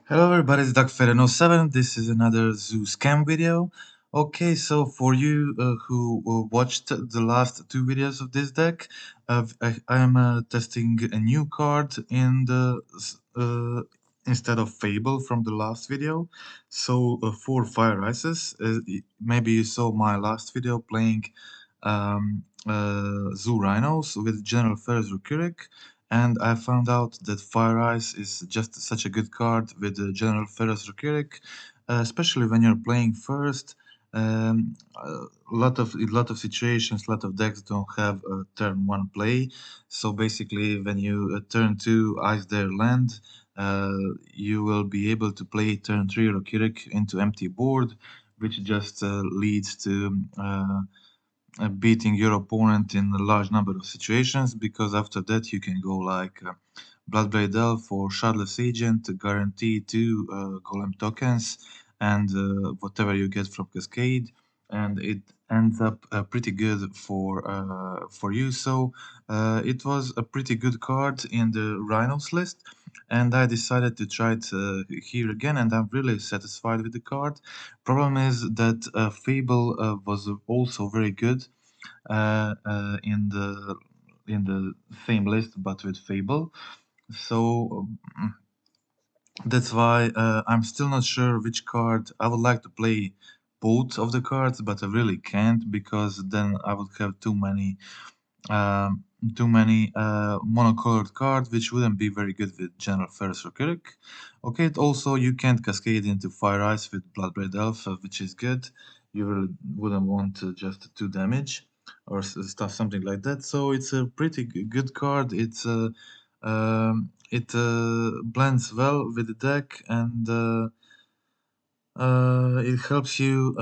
Hello everybody, it's DuckFed07. This is another Zoo Scam video. Okay, so for you who watched the last two videos of this deck, I am testing a new card in the instead of Fable from the last video. So for Fire Ices, maybe you saw my last video playing Zoo Rhinos with General Ferris Rukirik, and I found out that Fire Ice is just such a good card with General Ferris Rukirik, especially when you're playing first. A lot of situations, a lot of decks don't have a turn one play. So basically, when you turn two ice their land, you will be able to play turn three Rukirik into empty board, which just leads to beating your opponent in a large number of situations, because after that you can go like Bloodblade Elf or Shardless Agent, guarantee two Golem tokens and whatever you get from Cascade, and it ends up pretty good for you. So it was a pretty good card in the Rhinos list, and I decided to try it here again, and I'm really satisfied with the card. Problem is that Fable was also very good in the same list, but with Fable. So that's why I'm still not sure which card. I would like to play both of the cards, but I really can't, because then I would have um, too many monocolored cards, which wouldn't be very good with General Ferris Rukirik. Okay, also you can't cascade into Fire Ice with Bloodbraid Elf, which is good. You really wouldn't want just 2 damage or stuff, something like that. So it's a pretty good card. It blends well with the deck, and it helps you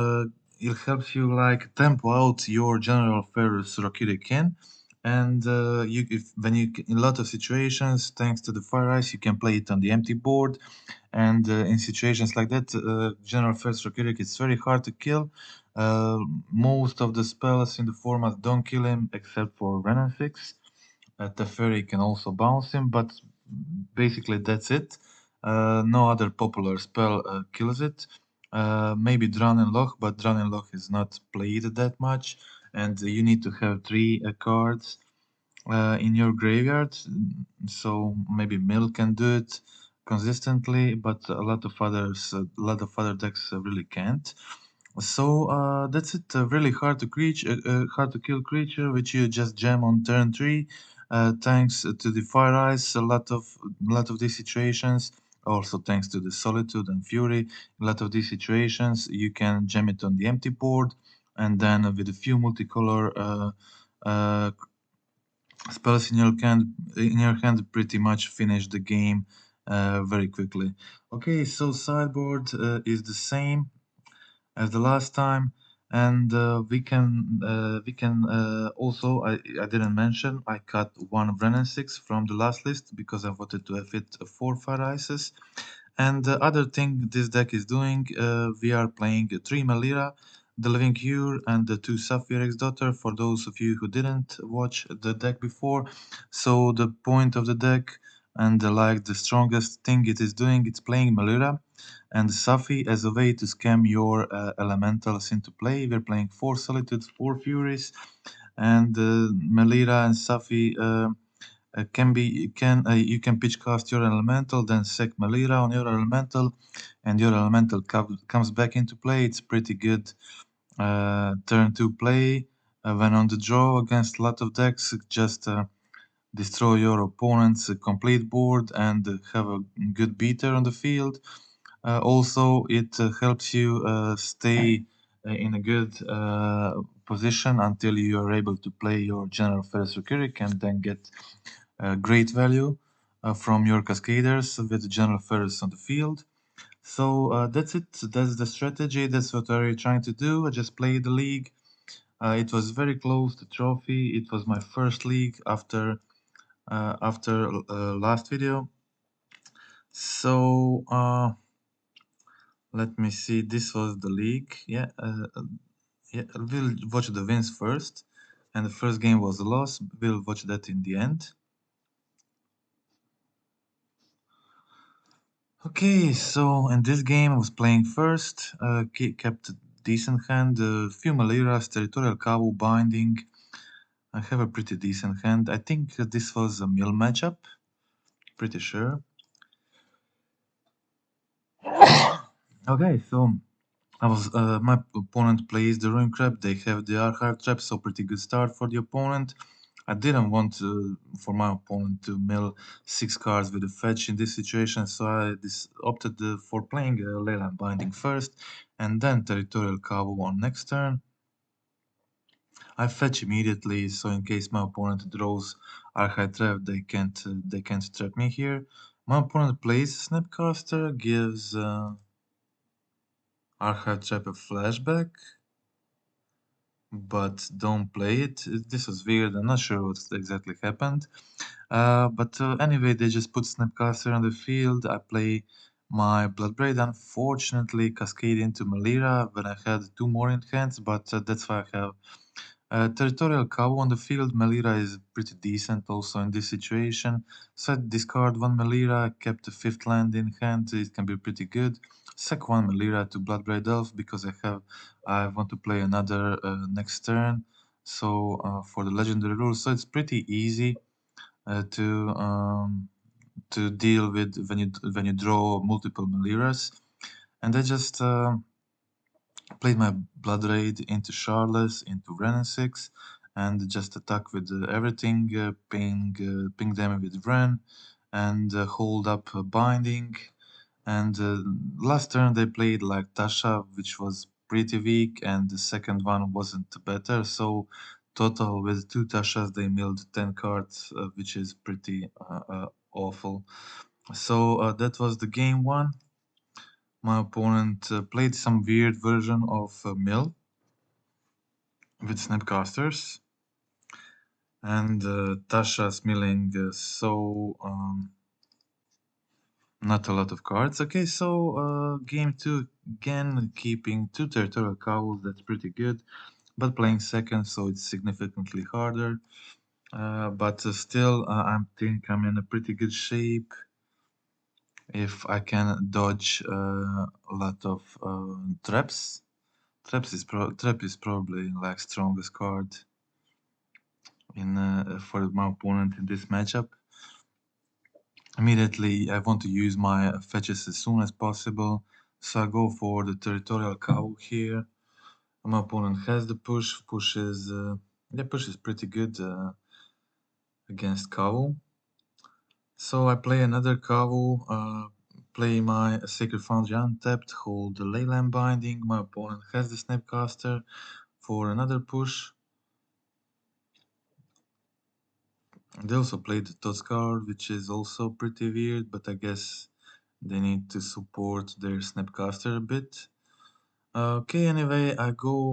like tempo out your General Ferris Rokiriken, and you if when you in a lot of situations, thanks to the Fire Ice, you can play it on the empty board, and in situations like that, General Ferris Rokirik is very hard to kill. Uh, Most of the spells in the format don't kill him except for Renan 6. Teferi can also bounce him, but basically that's it. No other popular spell kills it. Maybe Loch, but Loch is not played that much, and you need to have 3 cards in your graveyard. So maybe Mill can do it consistently, but a lot of other decks really can't. So that's it. Really hard to kill creature, which you just jam on turn three. Thanks to the Fire Ice, a lot of these situations. Also, thanks to the Solitude and Fury, a lot of these situations you can jam it on the empty board, and then with a few multicolor uh, spells in your hand pretty much finish the game very quickly. Okay, so sideboard is the same as the last time, and we can also, I didn't mention, I cut one Brennan 6 from the last list because I wanted to have it 4 Fire Ices. And the other thing this deck is doing, we are playing 3 Melira, the Living Cure, and the 2 Sapphire X Daughter, for those of you who didn't watch the deck before. So the point of the deck, and like the strongest thing it is doing, it's playing Melira and Safi as a way to scam your elementals into play. We're playing 4 Solitudes, 4 Furies, and Melira and Safi you can pitch cast your elemental, then sec Melira on your elemental, and your elemental comes back into play. It's pretty good turn to play. When on the draw against a lot of decks, just destroy your opponent's complete board and have a good beater on the field. Also, it helps you stay in a good position until you are able to play your General Ferris Rukirik and then get great value from your Cascaders with General Ferris on the field. So that's it. That's the strategy. That's what I'm trying to do. I just played the league. It was very close to trophy. It was my first league after last video. So let me see. This was the league. Yeah. We'll watch the wins first, and the first game was a loss. We'll watch that in the end. Okay, so in this game I was playing first, kept a decent hand, few Meliras, territorial Kavu binding. I have a pretty decent hand. I think this was a mill matchup, pretty sure. Okay, so my opponent plays the Ruin Crab. They have the Archive Trap, so pretty good start for the opponent. I didn't want for my opponent to mill 6 cards with a fetch in this situation, so I opted for playing Leyland Binding first, and then Territorial Cabo on next turn. I fetch immediately, so in case my opponent draws Archive Trap, they can't trap me here. My opponent plays Snapcaster, gives Archive Trap a flashback, but don't play it. This was weird. I'm not sure what exactly happened. But anyway, they just put Snapcaster on the field. I play my Bloodbraid. Unfortunately, cascade into Melira when I had 2 more in hands, but that's why I have Territorial Cow on the field. Melira is pretty decent also in this situation. So I discard 1 Melira, kept the 5th land in hand. It can be pretty good. Sack 1 Melira to Bloodbraid Elf because I want to play another next turn. So for the legendary rules, so it's pretty easy uh, to um, to deal with when you draw multiple Meliras. And I just played my Blood Raid into Charles, into Wrenn 6, and just attack with everything, ping them with Wrenn, and hold up Binding. And last turn they played like Tasha, which was pretty weak, and the second one wasn't better. So total with 2 Tashas they milled 10 cards, which is pretty awful. So that was the game one. My opponent played some weird version of Mill with Snapcasters, and Tasha's milling not a lot of cards. Okay, so game two again keeping 2 territorial cows. That's pretty good, but playing second, so it's significantly harder. But still, I think I'm in a pretty good shape if I can dodge a lot of traps. Trap is probably like strongest card in for my opponent in this matchup. Immediately, I want to use my fetches as soon as possible, so I go for the territorial cow here. My opponent has the push. Push is pretty good against cow. So I play another cow. Play my Sacred Foundry untapped. Hold the Leyland Binding. My opponent has the Snapcaster for another push. They also played the Tots card, which is also pretty weird, but I guess they need to support their Snapcaster a bit. Okay, anyway, I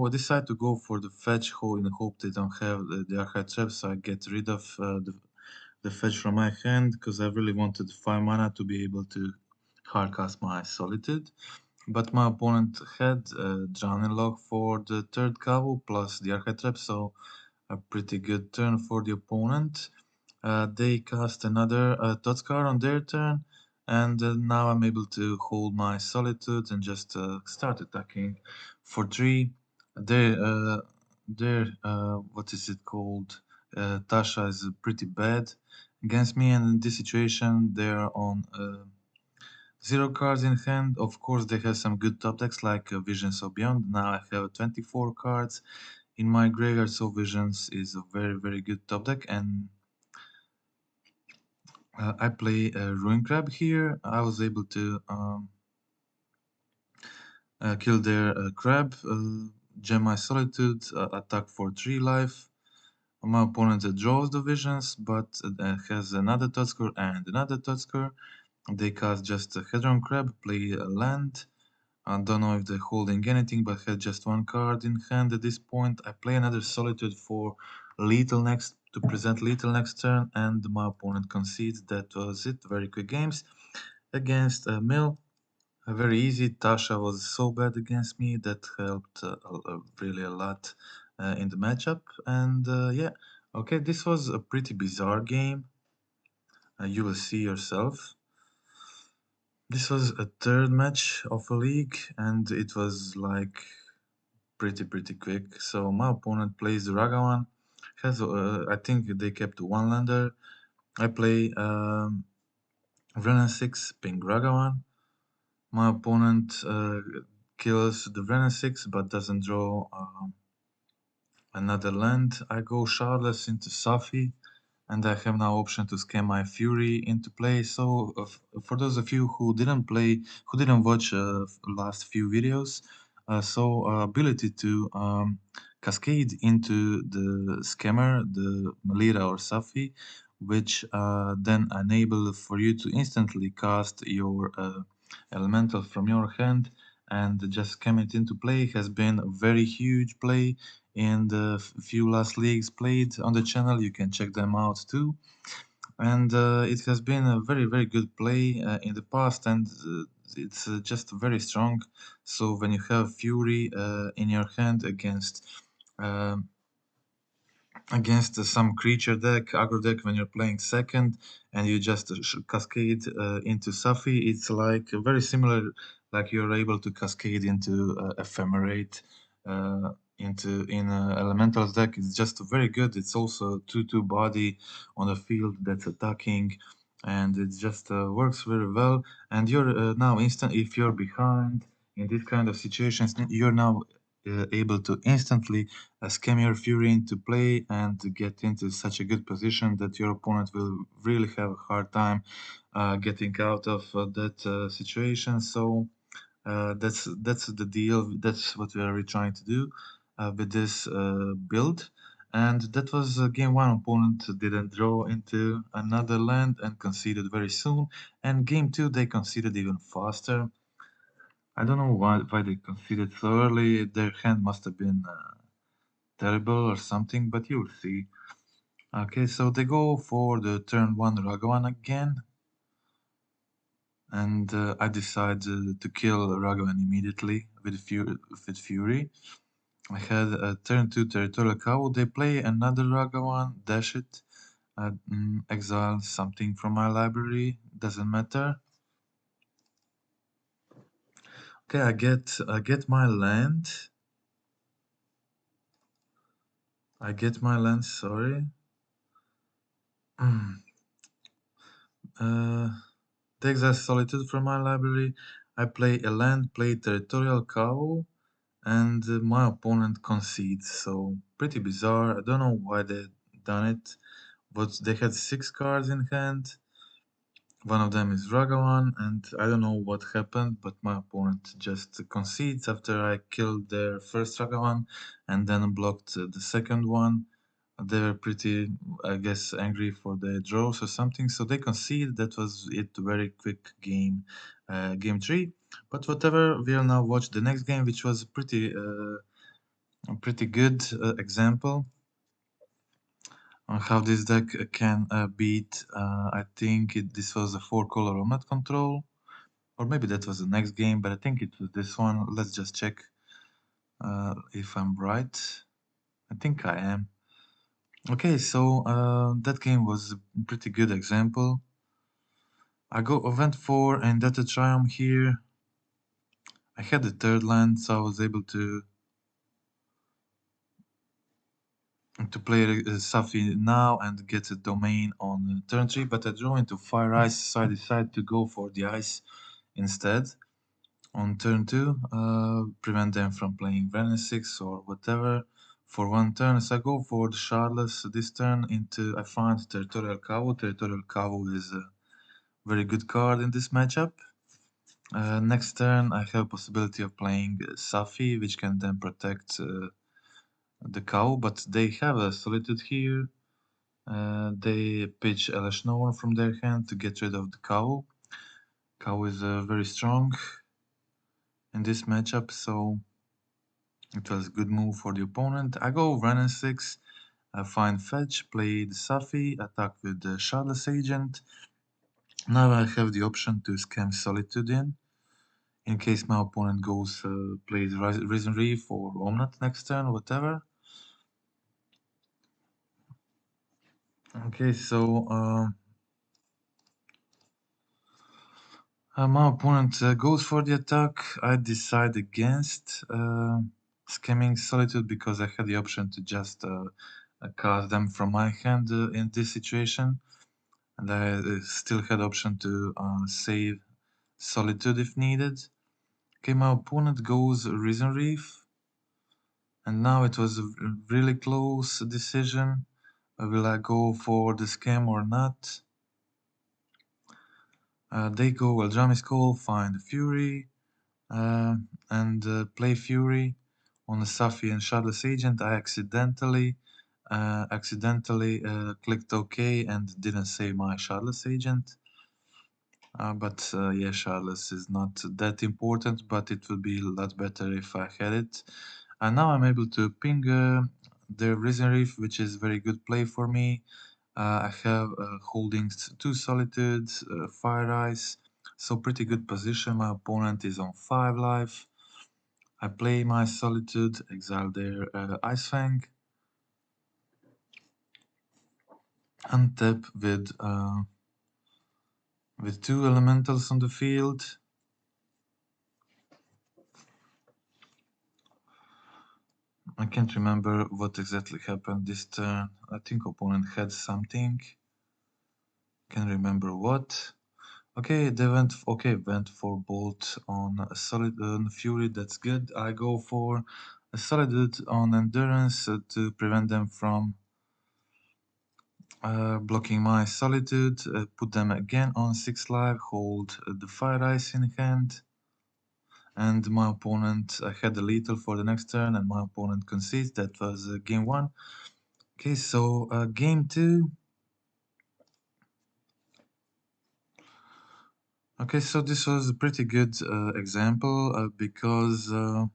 decide to go for the fetch hole in the hope they don't have the Archive Trap, so I get rid of the fetch from my hand, because I really wanted 5 mana to be able to hardcast my Solitude. But my opponent had Drowning Log for the third Kavu plus the Archive Trap, so a pretty good turn for the opponent. They cast another Tots card on their turn, and now I'm able to hold my Solitude and just start attacking for 3. What is it called? Tasha is pretty bad against me, and in this situation they're on 0 cards in hand. Of course, they have some good top decks like Visions of Beyond. Now I have 24 cards in my graveyard, so Visions is a very, very good top deck, and I play Ruin Crab here. I was able to kill their crab, gem my Solitude, attack for 3 life. My opponent draws the visions, but has another Tusker and another Tusker. They cast just a Hedron Crab, play a land. I don't know if they're holding anything, but had just 1 card in hand at this point. I play another Solitude for Lethal next to present Lethal next turn, and my opponent concedes. That was it. Very quick games against Mill. Very easy. Tasha was so bad against me that helped really a lot in the matchup. And yeah, okay, this was a pretty bizarre game. You will see yourself. This was a third match of a league, and it was like pretty quick. So my opponent plays Ragavan. Has I think they kept one lander. I play Renan 6 ping Ragavan. My opponent kills the Renan 6 but doesn't draw another land. I go Shardless into Safi, and I have now option to scam my Fury into play. So for those of you who didn't play, who didn't watch last few videos, ability to cascade into the scammer, the Melira or Safi, which then enable for you to instantly cast your elemental from your hand and just scam it into play has been a very huge play in the few last leagues played on the channel. You can check them out too. And it has been a very good play in the past, and it's just very strong. So when you have Fury in your hand um against some creature deck, aggro deck, when you're playing second, and you just cascade into Safi, it's like very similar, like you're able to cascade into Ephemerate, in Elementals deck. It's just very good. It's also 2/2 body on a field that's attacking, and it just works very well. And you're now instant, if you're behind in this kind of situations, you're now able to instantly scam your Fury into play and get into such a good position that your opponent will really have a hard time getting out of that situation. So that's the deal. That's what we are really trying to do with this build. And that was game one. Opponent didn't draw into another land and conceded very soon. And game two, they conceded even faster. I don't know why they conceded so early. Their hand must have been terrible or something, but you'll see. Okay, so they go for the turn one Ragavan again, and I decide to kill Ragavan immediately with Fury. I had a turn two Territorial Cow. They play another Ragavan, dash it, exile something from my library, doesn't matter. Okay, I get my land. I get my land, sorry. uh, The exile Solitude from my library. I play a land, play Territorial Cow, and my opponent concedes. So pretty bizarre. I don't know why they done it, but they had 6 cards in hand. One of them is Ragavan, and I don't know what happened, but my opponent just concedes after I killed their first Ragavan and then blocked the second one. They were pretty, I guess, angry for the draws or something, so they conceded. That was it. Very quick game, game three. But whatever, we'll now watch the next game, which was a pretty good example on how this deck can beat. I think this was a 4-color Omet control, or maybe that was the next game, but I think it was this one. Let's just check if I'm right. I think I am. Okay, so that game was a pretty good example. I went for Endata Triumph here. I had the third land, so I was able to play Safi now and get a domain on turn 3, but I draw into Fire Ice, so I decided to go for the Ice instead on turn 2, prevent them from playing Venom 6 or whatever for one turn. So I go for the Shardless this turn into, I find Territorial Cow. Territorial Cow is a very good card in this matchup. Next turn, I have possibility of playing Safi, which can then protect the cow, but they have a Solitude here. They pitch Elashnoor from their hand to get rid of the cow. Cow is very strong in this matchup, so it was a good move for the opponent. I go Renan 6, find fetch, play the Safi, attack with the Shardless Agent. Now I have the option to scam Solitude in case my opponent goes plays Risen Reef or Omnat next turn, whatever. Okay, so My opponent goes for the attack. I decide against scamming Solitude because I had the option to just cast them from my hand in this situation, and I still had option to save Solitude if needed. Okay, my opponent goes Risen Reef, and now it was a really close decision. Will I go for the scam or not? They go Eldrami's Call, find Fury, uh, and play Fury on the Safi and Shardless Agent. I accidentally clicked OK and didn't save my Shardless Agent. But yeah, Shardless is not that important, but it would be a lot better if I had it. And now I'm able to ping the Risen Reef, which is very good play for me. I have holdings 2 Solitudes, Fire Ice, so pretty good position. My opponent is on 5 life. I play my Solitude, exile their Ice Fang, untap with 2 elementals on the field. I can't remember what exactly happened this turn. I think opponent had something. Can't remember what. Okay, they went for bolt on a solid fury. That's good. I go for a solitude on endurance to prevent them from blocking my solitude. Put them again on 6 life. Hold the fire ice in hand. And my opponent had a lethal for the next turn, and my opponent concedes. That was game 1. Okay, so game 2. Okay, so this was a pretty good example because I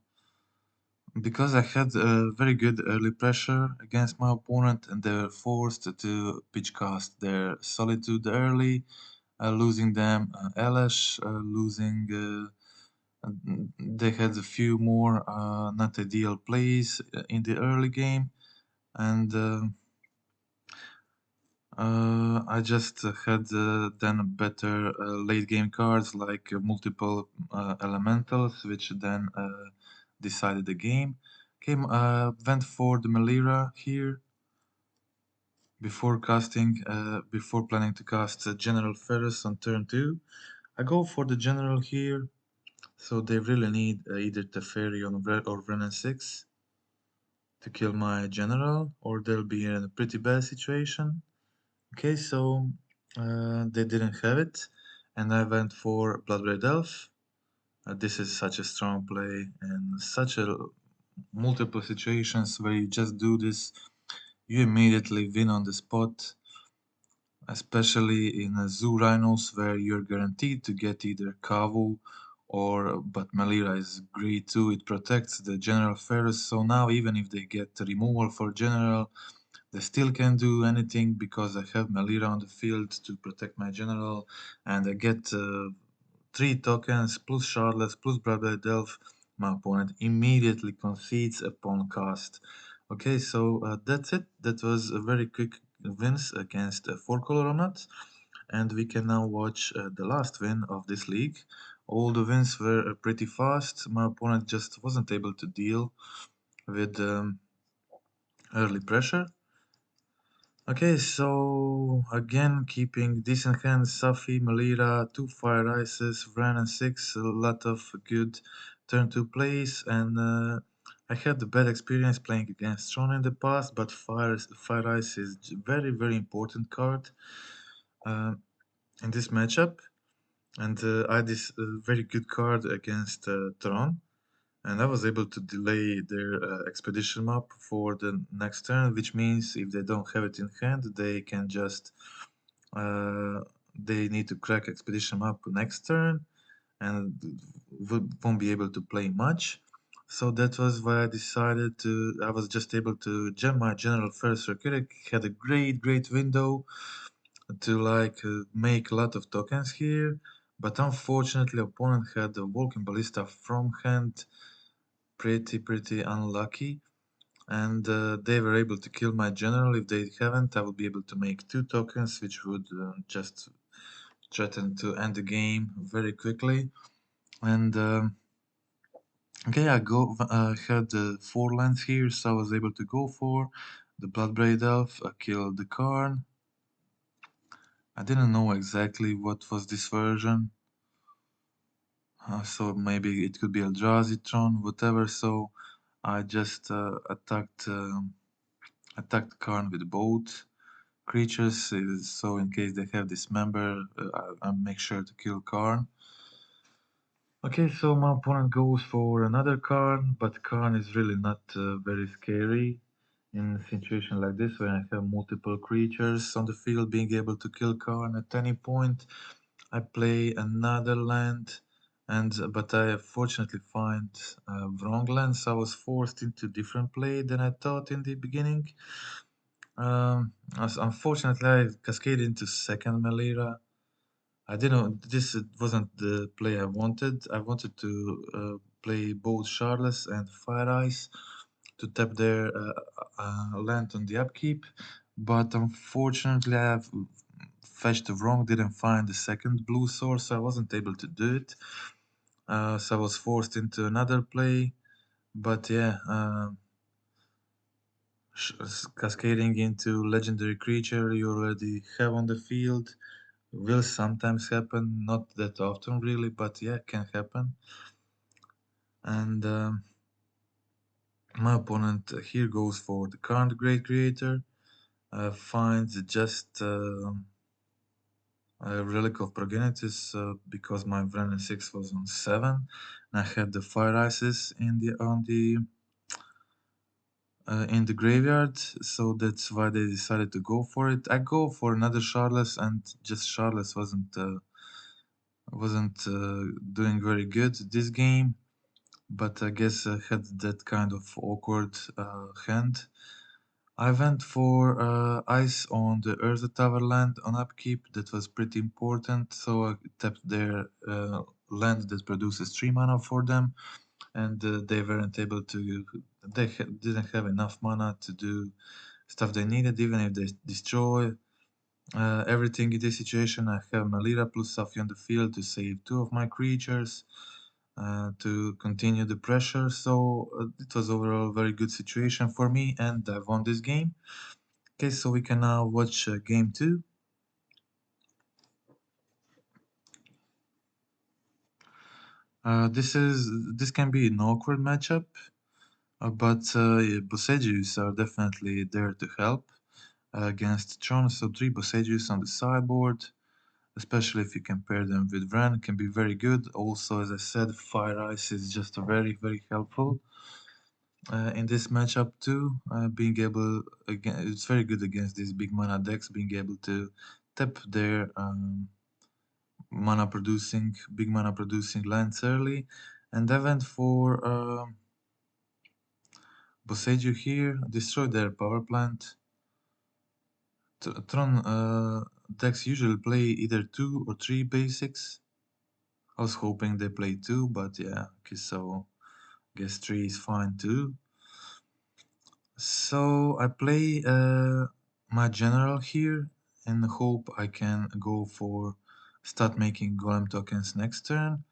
had a very good early pressure against my opponent, and they were forced to pitch cast their Solitude early, losing them Elish, they had a few more not ideal plays in the early game, and I just had then better late game cards like multiple elementals, which then decided the game. Went for the Melira here before planning to cast General Ferris on turn 2. I go for the General here, so they really need either Teferi or Renan 6 to kill my General, or they'll be in a pretty bad situation. Okay, so they didn't have it, and I went for Bloodbraid Elf. This is such a strong play, and such a multiple situations where you just do this, you immediately win on the spot, especially in Zoo Rhinos where you're guaranteed to get either Kavu or, but Melira is great too, it protects the General Ferris, so now even if they get removal for General, they still can't do anything because I have Melira on the field to protect my general, and I get 3 tokens plus Shardless plus Brother Delph. My opponent immediately concedes upon cast. Okay, so that's it. That was a very quick wins against 4 Coloronauts, and we can now watch the last win of this league. All the wins were pretty fast. My opponent just wasn't able to deal with early pressure. Okay, so again, keeping decent hands, Safi, Melira, 2 Fire Ices, Vran and 6, a lot of good turn 2 plays, and I had a bad experience playing against Tron in the past, but Fire Ice is very, very important card uh, in this matchup, and I had this very good card against Tron. And I was able to delay their expedition map for the next turn, which means if they don't have it in hand, they can just they need to crack expedition map next turn and won't be able to play much. So that was why I decided to. I was just able to gem my general first. Rakiric had a great window to make a lot of tokens here, but unfortunately opponent had a Vulcan Ballista from hand, pretty unlucky, and they were able to kill my general. If they haven't, I will be able to make 2 tokens, which would just threatened to end the game very quickly. And okay, I had four lands here, so I was able to go for the Bloodbraid Elf. I killed the Karn. I didn't know exactly what was this version, so maybe it could be Eldrazi whatever. So I just attacked Karn with both creatures. So in case they have Dismember, I make sure to kill Karn. Okay, so my opponent goes for another Karn, but Karn is really not very scary in a situation like this when I have multiple creatures on the field being able to kill Karn at any point. I play another land, but I fortunately find wrong land, so I was forced into different play than I thought in the beginning. Unfortunately, I cascaded into second Melira. I didn't. This wasn't the play I wanted. I wanted to play both Charles and Fire Ice to tap their land on the upkeep, but unfortunately, I have fetched wrong. Didn't find the second blue source, so I wasn't able to do it. So I was forced into another play. But yeah, cascading into legendary creature you already have on the field will sometimes happen, not that often really, but yeah, can happen. And my opponent here goes for the current Great Creator, finds just a Relic of Progenitus because my Vren 6 was on 7. And I had the Fire Ices in the graveyard, so that's why they decided to go for it. I go for another Charles, and just Charles wasn't doing very good this game, but I guess I had that kind of awkward hand. I went for ice on the Earth Tower land on upkeep. That was pretty important, so I tapped their land that produces 3 mana for them, and they weren't able to. Didn't have enough mana to do stuff they needed, even if they destroy everything in this situation. I have Melira plus Safi on the field to save 2 of my creatures to continue the pressure. So it was overall a very good situation for me, and I won this game. Okay, so we can now watch game 2. This can be an awkward matchup, but Bosegius are definitely there to help against Tron. So 3 Bosegius on the sideboard, especially if you compare them with Vran, can be very good. Also, as I said, Fire Ice is just very helpful in this matchup too. Being able again, it's very good against these big mana decks. Being able to tap their big mana producing lands early, and I went for Boseiju here, destroy their power plant. Tron decks usually play either 2 or 3 basics. I was hoping they play 2, but yeah, okay, so guess 3 is fine too. So I play my general here and hope I can go for start making golem tokens next turn.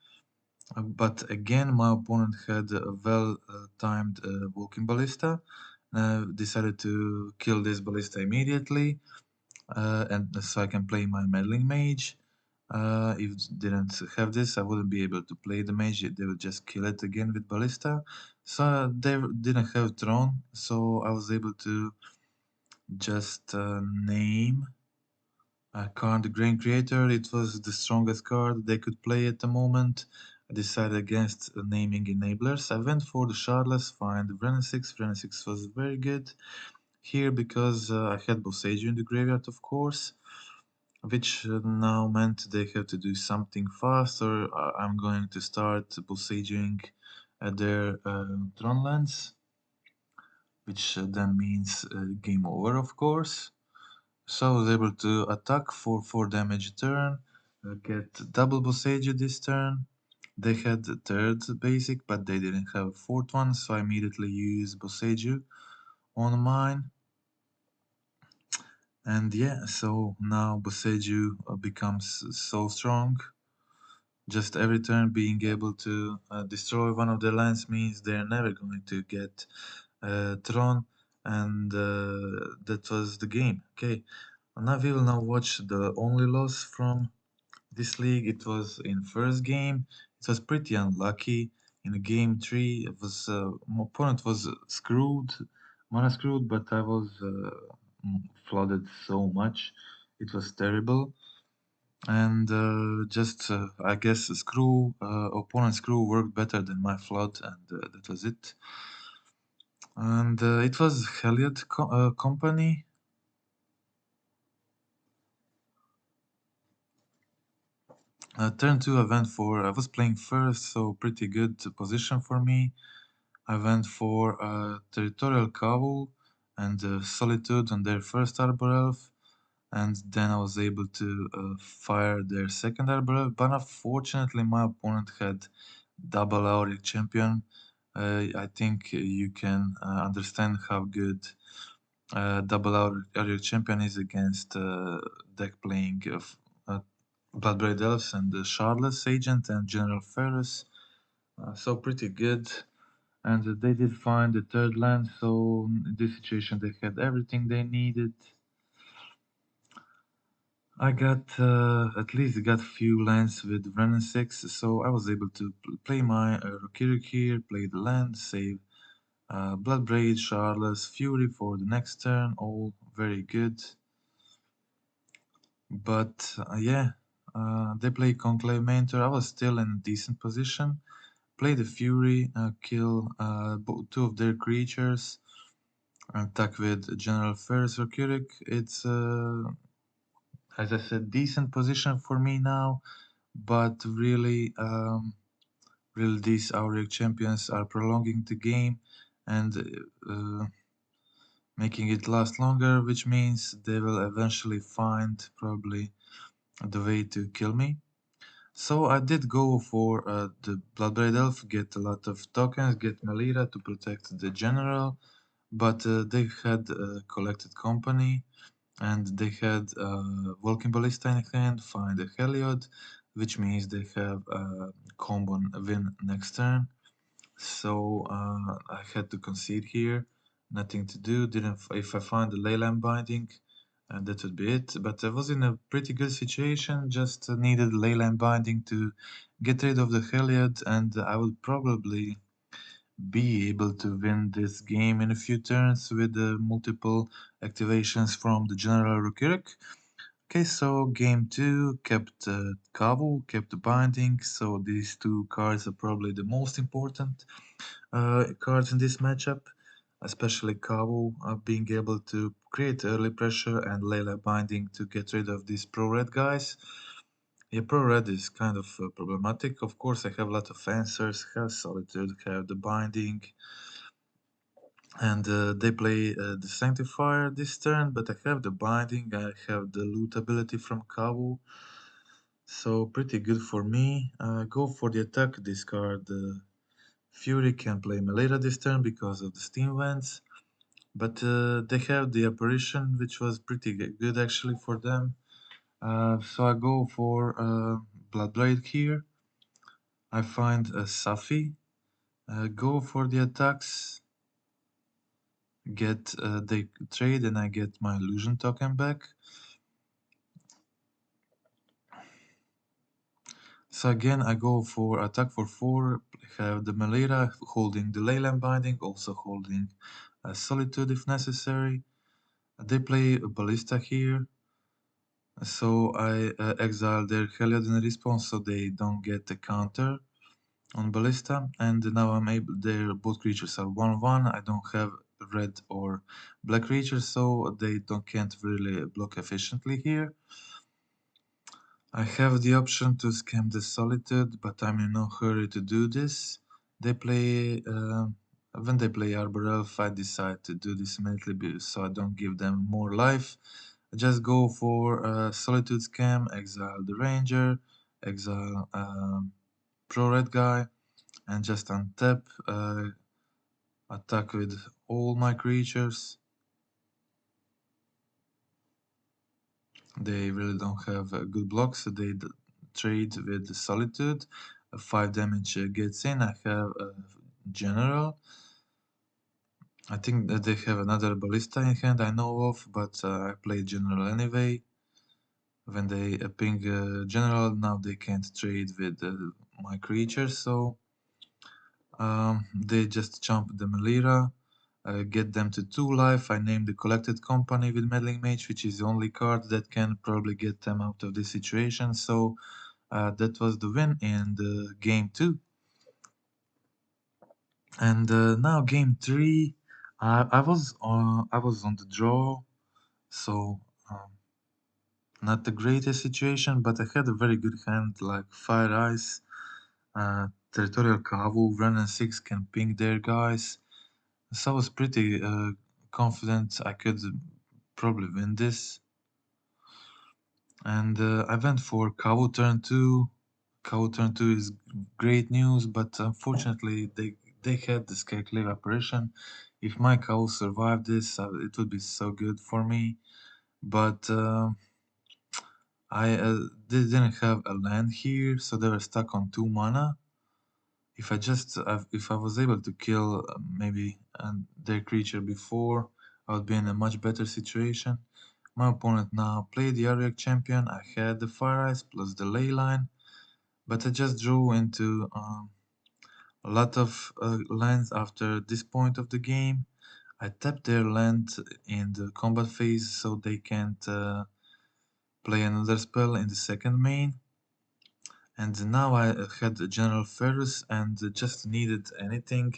But again, my opponent had a well-timed walking ballista. Decided to kill this ballista immediately, and so I can play my meddling mage. If didn't have this, I wouldn't be able to play the mage. They would just kill it again with ballista. So they didn't have throne, so I was able to just name a card, the Grain Creator. It was the strongest card they could play at the moment. I decided against naming enablers. I went for the Shardless, find the Vren 6. Vren 6 was very good here because I had Boseiju in the graveyard, of course, which now meant they have to do something fast, or I'm going to start Boseijuing at their Tron lands, which then means game over, of course. So I was able to attack for 4 damage a turn, get double Boseiju this turn. They had the third basic, but they didn't have a fourth one, so I immediately used Boseiju on mine. And yeah, so now Boseiju becomes so strong. Just every turn being able to destroy one of their lands means they're never going to get Tron, and that was the game. Okay, now we will now watch the only loss from this league. It was in first game. It was pretty unlucky. In game three, it was my opponent was screwed, mana screwed, but I was flooded so much. It was terrible. And just I guess screw opponent screw worked better than my flood, and that was it. And it was Heliot company. Turn two, I went for. I was playing first, so pretty good position for me. I went for Territorial Cabal and Solitude on their first Arbor Elf, and then I was able to fire their second Arbor Elf. But unfortunately, my opponent had double Auric Champion. I think you can understand how good double Auric Champion is against deck playing of Bloodbraid Elves and the Shardless Agent and General Ferrous. So pretty good. And they did find the third land, so in this situation they had everything they needed. I got at least got few lands with Renin 6, so I was able to play my Rokirik here, play the land, save Bloodbraid, Shardless, Fury for the next turn, all very good. But yeah, they play Conclave Mentor. I was still in a decent position. Play the Fury, kill two of their creatures, attack with General Ferris Rokirik. It's, as I said, decent position for me now, but really these Auric champions are prolonging the game and making it last longer, which means they will eventually find probably the way to kill me. So I did go for the Bloodbraid Elf, get a lot of tokens, get Melira to protect the general, but they had collected company and they had Vulcan Ballista in hand, find a Heliod, which means they have a combo win next turn. So I had to concede here, nothing to do. Didn't if I find the Leyline Binding, that would be it. But I was in a pretty good situation, just needed Leyline Binding to get rid of the Heliod, and I would probably be able to win this game in a few turns with multiple activations from the General Rukirik. Okay, so game 2 kept Kavu, kept the binding, so these two cards are probably the most important cards in this matchup, especially Kavu being able to create early pressure and Layla binding to get rid of these pro-red guys. Yeah, pro-red is kind of problematic. Of course, I have a lot of answers, have Solitude, have the binding, and they play the Sanctifier this turn, but I have the binding, I have the loot ability from Kavu, so pretty good for me. Go for the attack, discard Fury, can play Melira this turn because of the Steam Vents, but they have the Apparition, which was pretty good actually for them. So I go for Bloodblade here. I find a Safi, go for the attacks, get the trade, and I get my illusion token back. So again, I go for attack for 4, have the Melira holding the Leyland Binding, also holding Solitude if necessary. They play a Ballista here, so I exile their Heliod in response so they don't get a counter on Ballista, and now I'm able, their both creatures are 1-1, I don't have red or black creatures, so they can't really block efficiently here. I have the option to scam the Solitude, but I'm in no hurry to do this. They play, when they play Arbor Elf, I decide to do this immediately so I don't give them more life. I just go for Solitude Scam, exile the Ranger, exile Pro Red guy, and just untap, attack with all my creatures. They really don't have good blocks, so they trade with Solitude. 5 damage gets in. I have General. I think that they have another Ballista in hand I know of, but I play General anyway. When they ping General, now they can't trade with my creatures, so they just jump the Melira, get them to 2 life. I name the Collected Company with Meddling Mage, which is the only card that can probably get them out of this situation. So that was the win in the game 2. And now game 3, I was on the draw, so not the greatest situation, but I had a very good hand like Fire Ice, Territorial Kavu, Run and 6 can ping their guys. So I was pretty confident I could probably win this. And I went for Kavu turn 2. Kavu turn 2 is great news, but unfortunately they had the Skyclave apparition. If my Kavu survived this, it would be so good for me. But they didn't have a land here, so they were stuck on 2 mana. If I was able to kill maybe their creature before, I would be in a much better situation. My opponent now played the Ariak champion. I had the Fire Ice plus the Ley Line, but I just drew into a lot of lands after this point of the game. I tapped their land in the combat phase so they can't play another spell in the second main. And now I had General Ferrus and just needed anything,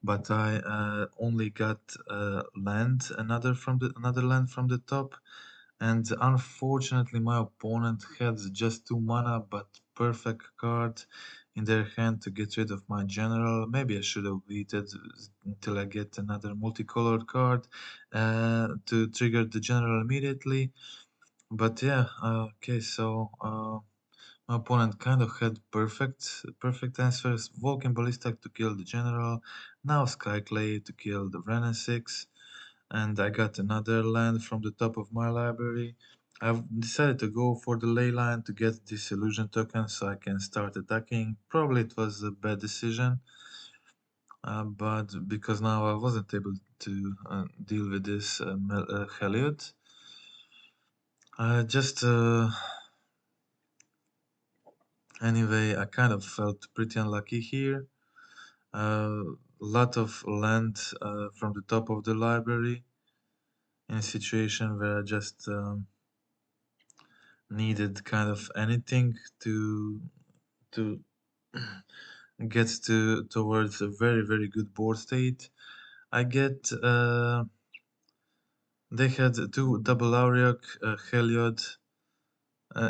but I only got another land from the top, and unfortunately my opponent had just 2 mana, but perfect card in their hand to get rid of my general. Maybe I should have waited until I get another multicolored card to trigger the general immediately. But yeah, okay, so. My opponent kind of had perfect answers. Vulcan Ballistic to kill the general, now Skyclay to kill the Renan 6, and I got another land from the top of my library. I've decided to go for the ley line to get this illusion token so I can start attacking. Probably it was a bad decision, but because now I wasn't able to deal with this Heliod. Just anyway, I kind of felt pretty unlucky here. A lot of land from the top of the library in a situation where I just needed kind of anything to get towards a very good board state. I get they had 2 double Auriok, Heliod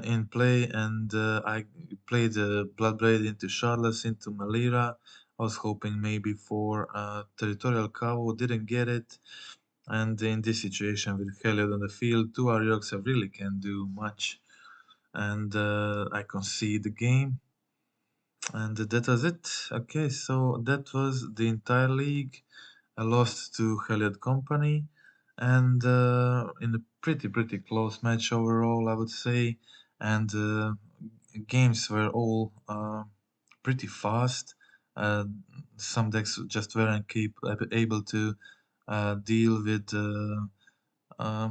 in play, and I played Bloodbraid into Shardless into Melira. I was hoping maybe for Territorial Cavo, didn't get it. And in this situation with Heliod on the field, 2 Arioks I really can't do much. And I concede the game. And that was it. Okay, so that was the entire league. I lost to Heliod Company. And in a pretty close match overall, I would say. And games were all pretty fast. Uh, some decks just weren't able to deal with uh,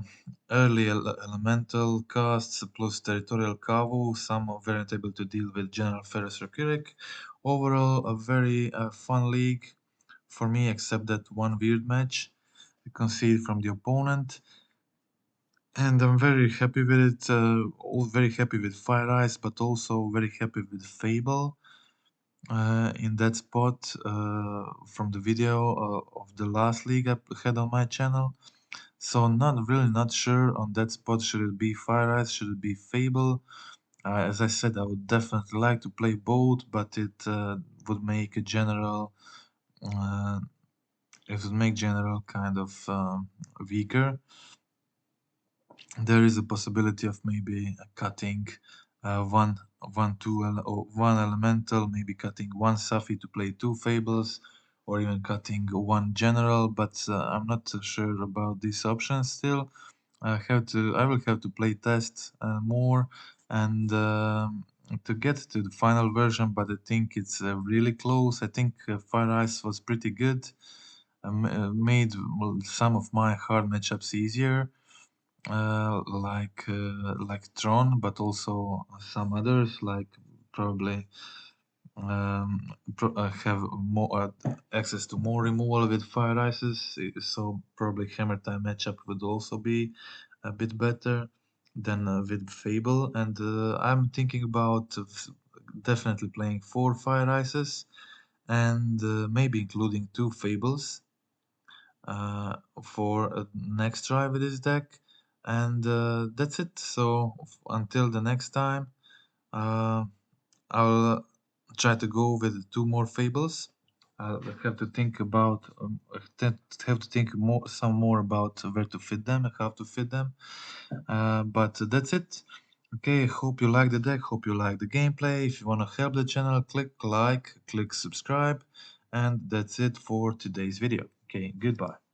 early elemental casts plus territorial Kavu. Some weren't able to deal with General Ferrous Rokiric. Overall, a very fun league for me, except that one weird match conceded from the opponent. And I'm very happy with it. Very happy with Fire Ice, but also very happy with Fable. In that spot from the video of the last league I had on my channel. So not sure on that spot, should it be Fire Ice, should it be Fable? As I said, I would definitely like to play both, but would make a general uh, it would make general kind of weaker. There is a possibility of maybe cutting one elemental, maybe cutting one Safi to play 2 Fables, or even cutting one general, but I'm not so sure about these options still. I will have to play test more and to get to the final version, but I think it's really close. I think Fire Ice was pretty good. Made some of my hard matchups easier, like Tron, but also some others like probably have more access to more removal with Fire Ices, so probably Hammer Time matchup would also be a bit better than with Fable. And I'm thinking about definitely playing 4 Fire Ices and maybe including 2 Fables for next try with this deck. And that's it. So until the next time, uh, I'll try to go with 2 more Fables. I'll have to think about have to think some more about where to fit them and how to fit them. But that's it. Okay, hope you like the deck, hope you like the gameplay. If you want to help the channel, click like, click subscribe, and that's it for today's video. Okay, goodbye.